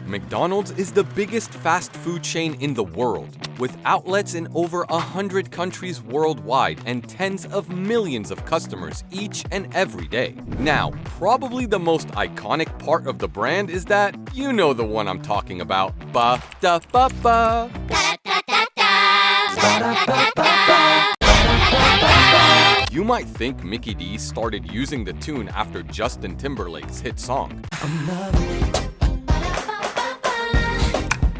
McDonald's is the biggest fast food chain in the world, with outlets in over 100 countries worldwide and tens of millions of customers each and every day. Now, probably the most iconic part of the brand is that you know the one I'm talking about. Ba-da-ba-ba. You might think Mickey D started using the tune after Justin Timberlake's hit song.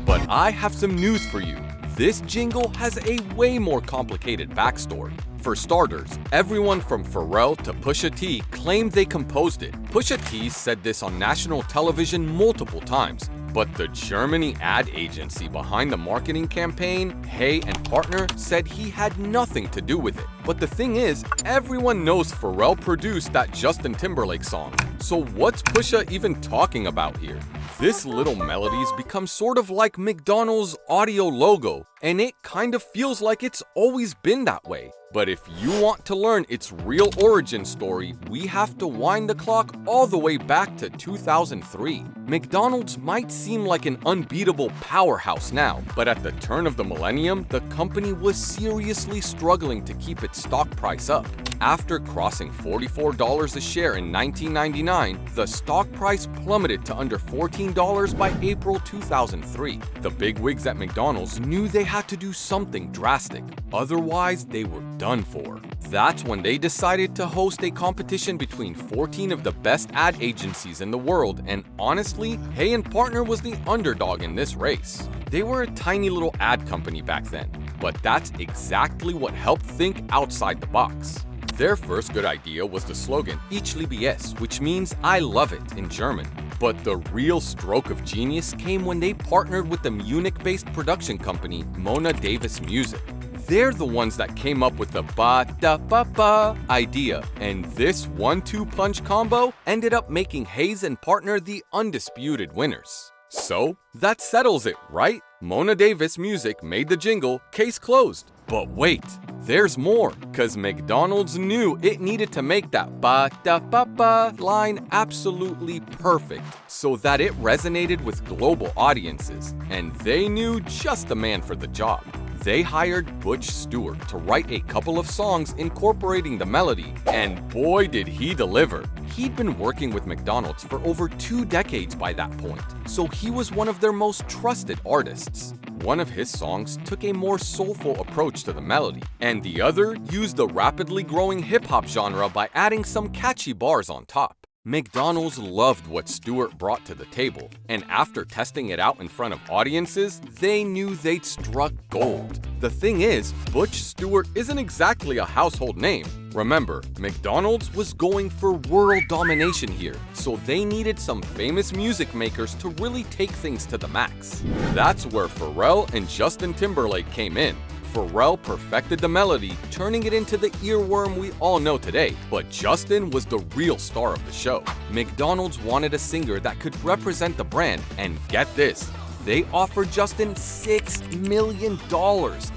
But I have some news for you. This jingle has a way more complicated backstory. For starters, everyone from Pharrell to Pusha T claimed they composed it. Pusha T said this on national television multiple times, but the Germany ad agency behind the marketing campaign, Hey and Partner, said he had nothing to do with it. But the thing is, everyone knows Pharrell produced that Justin Timberlake song. So what's Pusha even talking about here? This little melody's become sort of like McDonald's audio logo, and it kind of feels like it's always been that way. But if you want to learn its real origin story, we have to wind the clock all the way back to 2003. McDonald's might seem like an unbeatable powerhouse now, but at the turn of the millennium, the company was seriously struggling to keep its stock price up. After crossing $44 a share in 1999, the stock price plummeted to under $14 by April 2003. The bigwigs at McDonald's knew they had to do something drastic, otherwise they were done for. That's when they decided to host a competition between 14 of the best ad agencies in the world, and honestly, Hey and Partner was the underdog in this race. They were a tiny little ad company back then, but that's exactly what helped think outside the box. Their first good idea was the slogan, Ich liebe es, which means I love it in German. But the real stroke of genius came when they partnered with the Munich-based production company Mona Davis Music. They're the ones that came up with the ba-da-ba-ba idea, and this 1-2 punch combo ended up making Hayes and Partner the undisputed winners. So, that settles it, right? Mona Davis Music made the jingle, case closed. But wait, there's more, cause McDonald's knew it needed to make that ba-da-ba-ba line absolutely perfect so that it resonated with global audiences, and they knew just the man for the job. They hired Butch Stewart to write a couple of songs incorporating the melody, and boy did he deliver. He'd been working with McDonald's for over 2 decades by that point, so he was one of their most trusted artists. One of his songs took a more soulful approach to the melody, and the other used the rapidly growing hip-hop genre by adding some catchy bars on top. McDonald's loved what Stewart brought to the table, and after testing it out in front of audiences, they knew they'd struck gold. The thing is, Butch Stewart isn't exactly a household name. Remember, McDonald's was going for world domination here, so they needed some famous music makers to really take things to the max. That's where Pharrell and Justin Timberlake came in. Pharrell perfected the melody, turning it into the earworm we all know today, but Justin was the real star of the show. McDonald's wanted a singer that could represent the brand, and get this, they offered Justin $6 million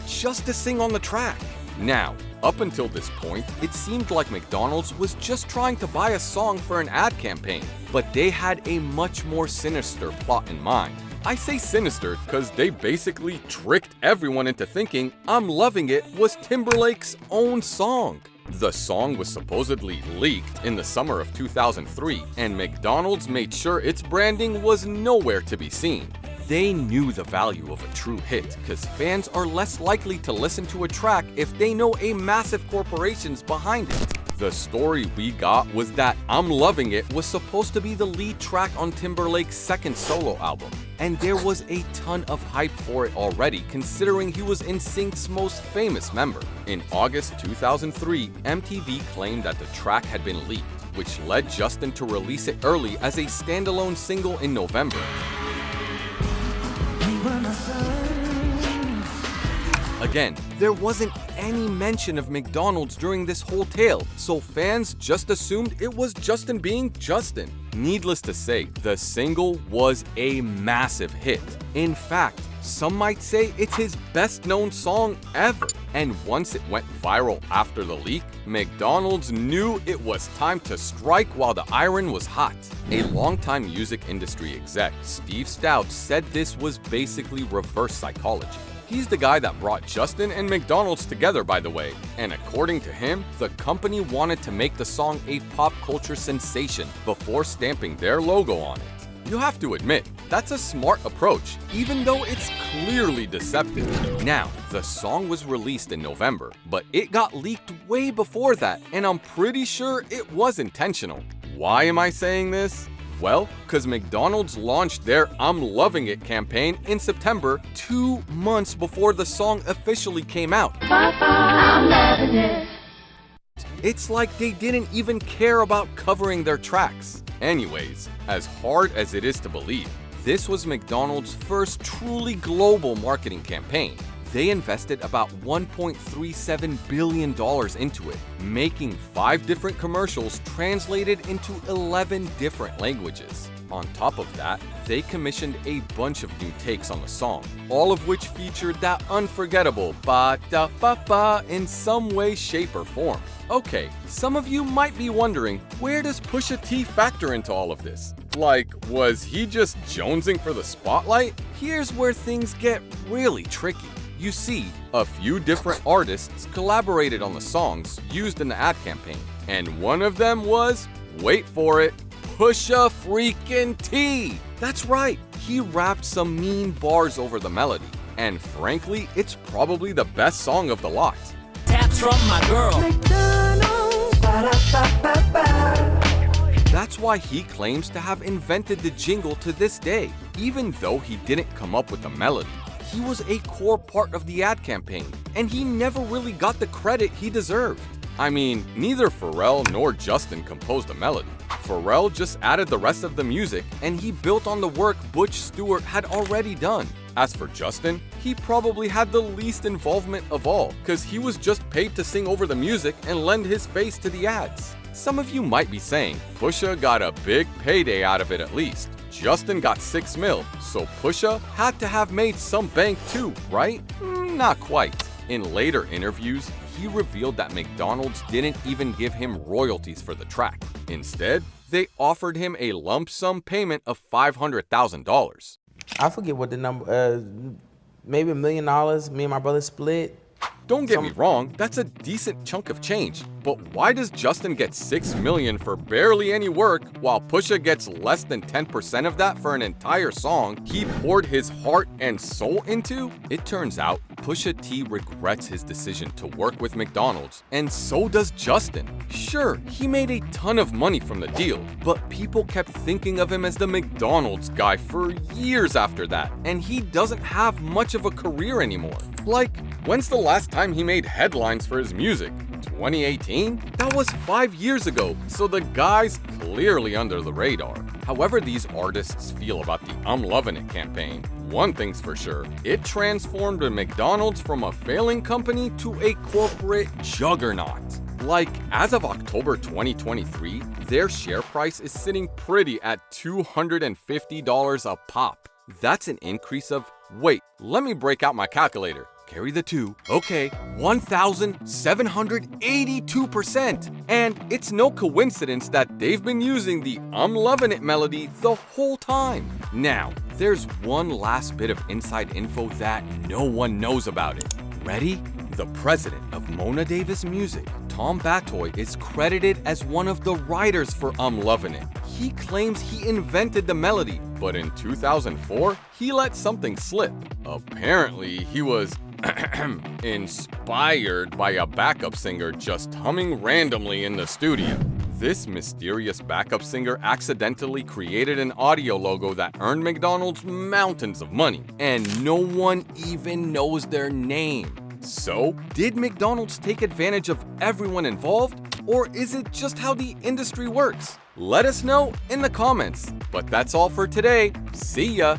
just to sing on the track. Now, up until this point, it seemed like McDonald's was just trying to buy a song for an ad campaign, but they had a much more sinister plot in mind. I say sinister because they basically tricked everyone into thinking I'm Loving It was Timberlake's own song. The song was supposedly leaked in the summer of 2003, and McDonald's made sure its branding was nowhere to be seen. They knew the value of a true hit because fans are less likely to listen to a track if they know a massive corporation's behind it. The story we got was that I'm Loving It was supposed to be the lead track on Timberlake's second solo album, and there was a ton of hype for it already considering he was NSYNC's most famous member. In August 2003, MTV claimed that the track had been leaked, which led Justin to release it early as a standalone single in November. Again, there wasn't any mention of McDonald's during this whole tale, so fans just assumed it was Justin being Justin. Needless to say, the single was a massive hit. In fact, some might say it's his best-known song ever. And once it went viral after the leak, McDonald's knew it was time to strike while the iron was hot. A longtime music industry exec, Steve Stout, said this was basically reverse psychology. He's the guy that brought Justin and McDonald's together, by the way, and according to him, the company wanted to make the song a pop culture sensation before stamping their logo on it. You have to admit, that's a smart approach, even though it's clearly deceptive. Now, the song was released in November, but it got leaked way before that, and I'm pretty sure it was intentional. Why am I saying this? Well, because McDonald's launched their I'm Loving It campaign in September, 2 months before the song officially came out. I'm loving it. It's like they didn't even care about covering their tracks. Anyways, as hard as it is to believe, this was McDonald's first truly global marketing campaign. They invested about $1.37 billion into it, making 5 different commercials translated into 11 different languages. On top of that, they commissioned a bunch of new takes on the song, all of which featured that unforgettable ba-da-ba-ba in some way, shape, or form. Okay, some of you might be wondering, where does Pusha T factor into all of this? Like, was he just jonesing for the spotlight? Here's where things get really tricky. You see, a few different artists collaborated on the songs used in the ad campaign, and one of them was, wait for it, Pusha freaking T! That's right, he rapped some mean bars over the melody, and frankly, it's probably the best song of the lot. Taps from my girl. McDonald's, that's why he claims to have invented the jingle to this day, even though he didn't come up with the melody. He was a core part of the ad campaign, and he never really got the credit he deserved. I mean, neither Pharrell nor Justin composed the melody. Pharrell just added the rest of the music, and he built on the work Butch Stewart had already done. As for Justin, he probably had the least involvement of all, cause he was just paid to sing over the music and lend his face to the ads. Some of you might be saying, Pusha got a big payday out of it at least. Justin got $6 million, so Pusha had to have made some bank too, right? Not quite. In later interviews, he revealed that McDonald's didn't even give him royalties for the track. Instead, they offered him a lump sum payment of $500,000. I forget what the number, maybe $1 million, me and my brother split. Don't get me wrong, that's a decent chunk of change, but why does Justin get $6 million for barely any work while Pusha gets less than 10% of that for an entire song he poured his heart and soul into? It turns out Pusha T regrets his decision to work with McDonald's, and so does Justin. Sure, he made a ton of money from the deal, but people kept thinking of him as the McDonald's guy for years after that, and he doesn't have much of a career anymore. Like, when's the last time he made headlines for his music? 2018? That was 5 years ago, so the guy's clearly under the radar. However these artists feel about the I'm Lovin' It campaign, one thing's for sure, it transformed McDonald's from a failing company to a corporate juggernaut. Like, as of October 2023, their share price is sitting pretty at $250 a pop. That's an increase of, wait, let me break out my calculator. Carry the 2. Okay, 1,782%. And it's no coincidence that they've been using the I'm Lovin' It melody the whole time. Now, there's one last bit of inside info that no one knows about it. Ready? The president of Mona Davis Music, Tom Batoy, is credited as one of the writers for I'm Lovin' It. He claims he invented the melody, but in 2004, he let something slip. Apparently, he was inspired by a backup singer just humming randomly in the studio. This mysterious backup singer accidentally created an audio logo that earned McDonald's mountains of money, and no one even knows their name. So, did McDonald's take advantage of everyone involved, or is it just how the industry works? Let us know in the comments. But that's all for today. See ya!